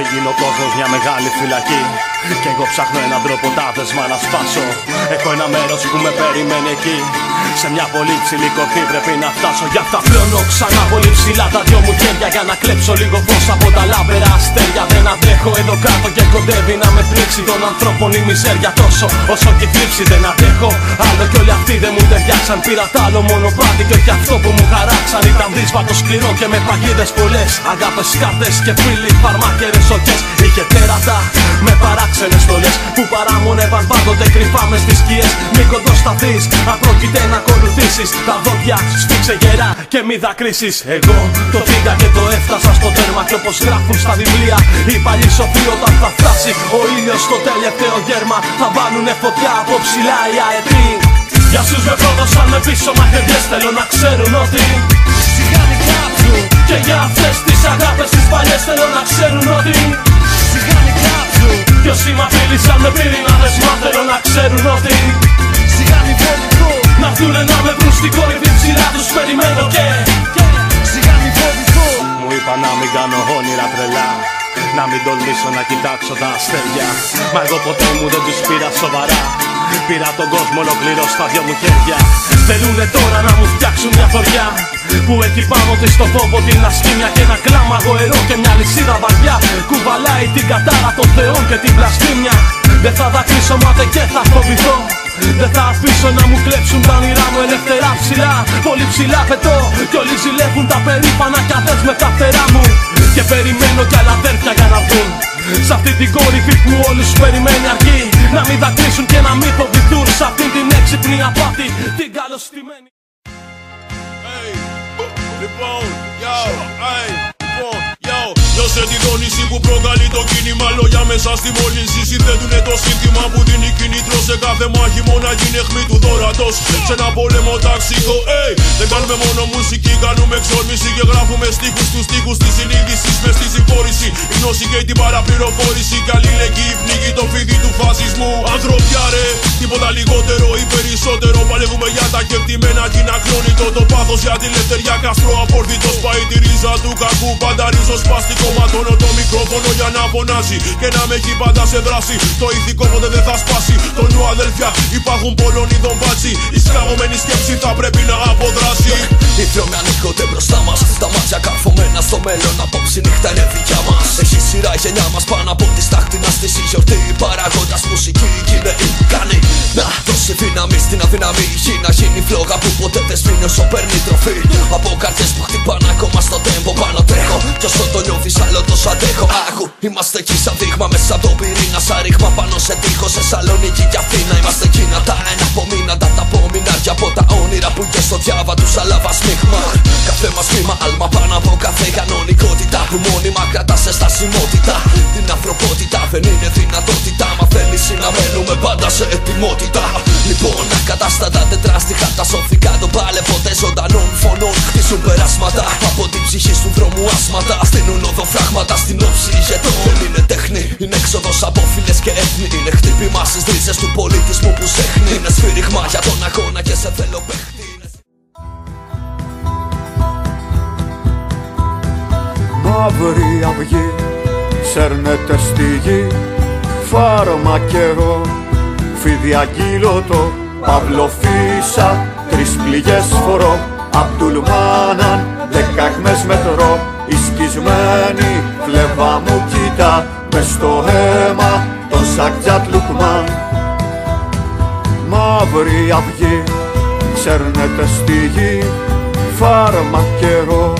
Έγινε ο κόσμος μια μεγάλη φυλακή κι εγώ ψάχνω έναν τρόπο τα δεσμά να σπάσω. Έχω ένα μέρος που με περιμένει εκεί, σε μια πολύ ψηλή κορφή πρέπει να φτάσω. Γι' αυτά πλώνω ξανά πολύ ψηλά τα δυο μου χέρια, για να κλέψω λίγο φως από τα λάμπερα αστέρια. Δεν αντέχω εδώ κάτω και κοντεύει να με πλήξει των ανθρώπων η μιζέρια, τόσο όσο και η θλίψη. Δεν αντέχω άλλο κι όλοι αυτοί δεν μου ταιριάξαν. Πήρα τ' άλλο μονοπάτι και όχι αυτό που μου χαράξαν. Ήταν δύσβατο σκληρό και με παγίδες πολλές, αγάπες, κάρτες και φίλοι, φαρμάκερες οκές. Είχε τέρατα με παράξενες στολές που παράμονευαν πάντοτε κρυφά μες στις σκιές. Μη κοντοσταθείς, αν πρόκειται να ακολουθήσεις, τα δόντια σφίξε γερά και μη δακρύσεις. Εγώ το πήγα και το έφτασα στο τέρμα, κι όπως γράφουν στα βιβλία οι παλιοί σοφοί, όταν θα φτάσει ο ήλιος στο τελευταίο γέρμα, θα βάλουνε φωτιά από ψηλά οι αετοί. Για όσους με πρόδωσαν με πίσω μαχαιριές, θέλω να ξέρουν ότι σιγάνει κάψου. Και για αυτές τις αγάπες τις παλιές θέλω να ξέρουν ότι σιγάνει κάψου. Κι όσοι μ' απείλησαν με πυρηνάδες, μα θέλω να ξέρουν ότι σιγάνει φοβηθώ. Να βγουνε να με βρουν στην κορυφή ψηλά, τους περιμένω και σιγάνει φοβηθώ. Μου είπα να μην κάνω όνειρα τρελά, να μην τολμήσω να κοιτάξω τα αστέρια, μα εγώ ποτέ μου δεν τους πήρα σοβαρά. Πήρα τον κόσμο ολοκληρώ στα δυο μου χέρια. Θέλουνε τώρα να μου φτιάξουν μια θωριά που έχει πάνω της το φόβο, την ασχήμια και ένα κλάμα γοερό και μια λυσίδα βαριά. Κουβαλάει την κατάρα των θεών και την βλασφήμια. Δεν θα δακρύσω μάται και θα φοβηθώ. Δεν θα αφήσω να μου κλέψουν τα όνειρά μου ελεύθερα ψηλά. Πολύ ψηλά πετώ κι όλοι ζηλεύουν τα περήφανα κι αδές με τα φτερά μου. Και περιμένω κι άλλα αδέρφια για να βγουν σ' αυτή την κορυφή που όλους περιμένει αρκεί. Να μην δακρύσουν και να μην φοβηθούν σ' αυτή την έξυπνη απάτη, την καλωστημένη. Λοιπόν, Νιώσε τη δόνηση που προκαλεί το κίνημα. Λόγια μέσα στη μόλυνση συνθέτουνε το σύνθημα που δίνει κίνητρο σε κάθε μάχη. Μόνα γίνει αιχμή του δόρατος σε ένα πόλεμο ταξικό. Δεν κάνουμε μόνο μουσική, κάνουμε εξόρμηση και γράφουμε στίχους τους στίχους της συνείδησης μες στη συμφόρηση. Η γνώση και την παραπληροφόρηση κι αλληλεγγύη πνίγει το φίδι του φασισμού. Ανθρωπιά ρε, τίποτα λιγότερο ή περισσότερο. Παλεύουμε για τα κεκτημένα κι είναι ακλόνητο το πάθος για την ελευθερία. Καστρό απόρθητος πάει τη ρίζα του κακού. Πάντα ριζοσπαστικό ματώνω το μικρόφωνο για να φωνάζει και να με έχει πάντα σε δράση. Το ηθικό ποτέ δεν θα σπάσει. Το νου αδέλφια υπάρχουν πολλών ειδών μπάτσι. Η σκαγωμένη σκέψη θα πρέπει να αποδράσει. Οι δρόμοι ανοίγονται μπροστά μας, τα μάτια καρφωμένα στο μέλλον. Απόψη νύχτα είναι δικιά μας. Έχει σειρά η γενιά μας πάνω από τη στάχτη να στήσει γιορτή. Παραγώντας μουσική κι είναι ικανή να δώσει δύναμη στην αδυναμή. Γη να γίνει φλόγα που ποτέ δεν σβήνει όσο παίρνει τροφή. Από καρδιές που χτυπάνε ακόμα στο τέμπο πάνω τρέχω. Κι όσο το νιώθεις άλλο τόσο αντέχω. Άκου, είμαστε εκεί σαν δείγμα μέσα από το πυρήνα. Σαν ρήγμα πάνω σε τείχο σε Σαλονίκη κι Αθήνα. Είμαστε εκείνα τα ένα απομείναντα, τα απομεινάρια από τα όνειρα που και στο διάβα τους αλάβα σμίγμα. Κάθε μας βήμα άλμα πάνω από κάθε κανονικότητα που μόνιμα κρατά σε στασιμότητα. Την ανθρωπότητα δεν είναι δυνατότητα, μα θέλει να μένουμε πάντα σε ετοιμότητα. Λοιπόν, ακατάστατα τετράστιχα τα σωθικά των παλαιποτέ ζωντανών φωνών χτίσουν περάσματα από την ψυχή του δρόμου άσματα. Στείνουν οδοφράγματα στην όψη ηγετών. Δεν είναι τέχνη, είναι έξοδος από φίλες και έθνη. Είναι χτύπημα στις ρίζες του πολιτισμού που σέχνει. Είναι σφύριγμα για τον αγώνα και σε θέλω παίχτη. Μαύρη αυγή σέρνεται στη γη, φάρμακερο, φίδι αγκύλωτο, παυλοφύσα, τρεις πληγές φορώ. Αμπτουλμάναν, 10 αχμές μετρώ, η σκισμένη φλέβα μου κοίτα μες στο αίμα τον Ζακιάτ Λουκμάν. Μαύρη αυγή σέρνεται στη γη, φάρμακερο,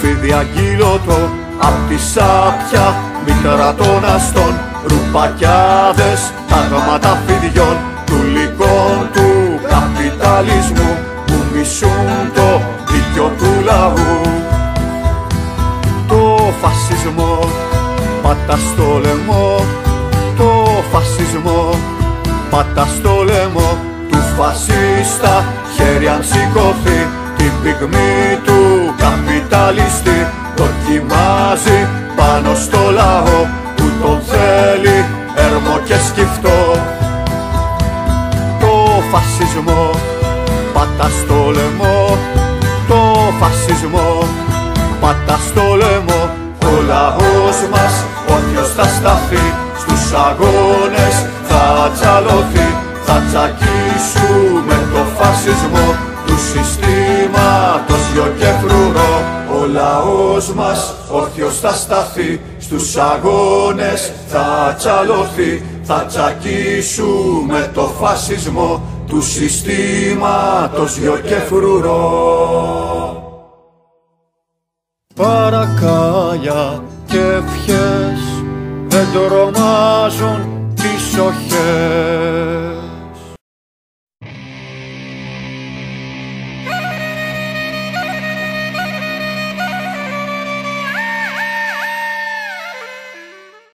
φίδι αγκύλωτο, απ' τη σάπια μήτρα των αστών. Ρουπακιάδες, τάγματα φιδιών, του λυκών του καπιταλισμού που μισούν το δίκιο του λαού. Το φασισμό πάτα στο λαιμό, το φασισμό πάτα στο λαιμό του φασίστα. Χέρι αν σηκωθεί την πυγμή του καπιταλιστή, δοκιμάζει πάνω στο λαό που τον θέλει έρμο και σκυφτό. Το φασισμό πάτα στο λαιμό, το φασισμό πάτα στο λαιμό. Ο λαός μας, ο σταθεί, στους αγώνες θα τσαλωθεί. Θα τσακίσουμε το φασισμό του συστήματος γιο και φρουρό. Ο λαός μας όρθιος θα σταθεί, στους αγώνες θα τσαλωθεί. Θα τσακίσουμε το φασισμό του συστήματος γιο και φρουρό. Παρακάλια και ευχές δεν τρομάζουν τις οχές.